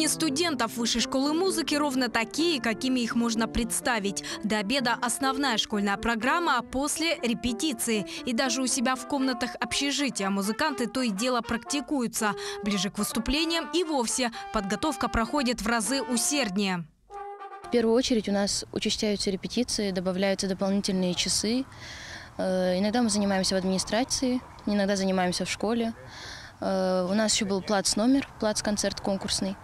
Сотни студентов Высшей школы музыки ровно такие, какими их можно представить. До обеда основная школьная программа, а после – репетиции. И даже у себя в комнатах общежития музыканты то и дело практикуются. Ближе к выступлениям и вовсе подготовка проходит в разы усерднее. В первую очередь у нас учащаются репетиции, добавляются дополнительные часы. Иногда мы занимаемся в администрации, иногда занимаемся в школе. У нас еще был плац-номер, плац-концерт конкурсный.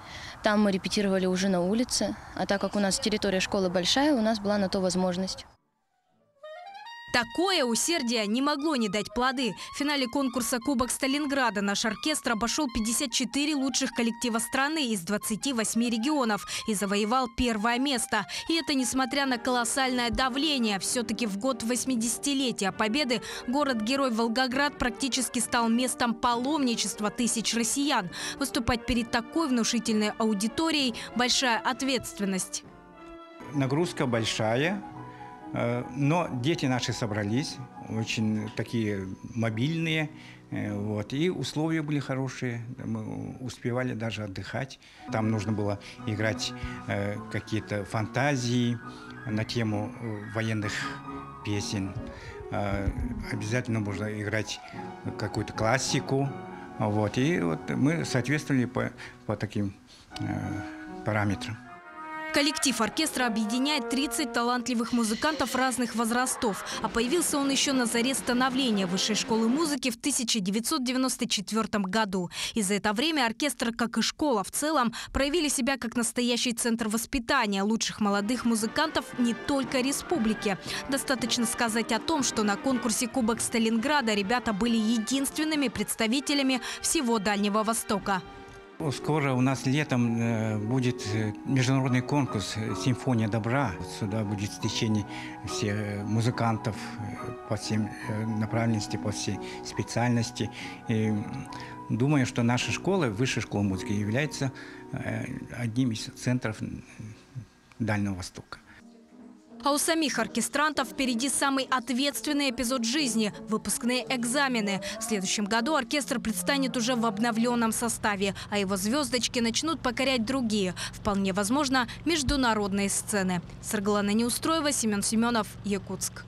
Там мы репетировали уже на улице, а так как у нас территория школы большая, у нас была на то возможность. Такое усердие не могло не дать плоды. В финале конкурса «Кубок Сталинграда» наш оркестр обошел 54 лучших коллектива страны из 28 регионов и завоевал первое место. И это несмотря на колоссальное давление. Все-таки в год 80-летия Победы город-герой Волгоград практически стал местом паломничества тысяч россиян. Выступать перед такой внушительной аудиторией – большая ответственность. Нагрузка большая. Но дети наши собрались, очень такие мобильные, вот, и условия были хорошие, мы успевали даже отдыхать. Там нужно было играть какие-то фантазии на тему военных песен, обязательно можно играть какую-то классику, вот, и вот мы соответствовали по таким параметрам. Коллектив оркестра объединяет 30 талантливых музыкантов разных возрастов. А появился он еще на заре становления Высшей школы музыки в 1994 году. И за это время оркестр, как и школа в целом, проявили себя как настоящий центр воспитания лучших молодых музыкантов не только республики. Достаточно сказать о том, что на конкурсе «Кубок Сталинграда» ребята были единственными представителями всего Дальнего Востока. Скоро у нас летом будет международный конкурс «Симфония добра». Сюда будет стечение всех музыкантов по всем направленностям, по всей специальности. И думаю, что наша школа, Высшая школа музыки, является одним из центров Дальнего Востока. А у самих оркестрантов впереди самый ответственный эпизод жизни – выпускные экзамены. В следующем году оркестр предстанет уже в обновленном составе, а его звездочки начнут покорять другие, вполне возможно, международные сцены. Саргалана Неустроева, Семен Семенов, Якутск.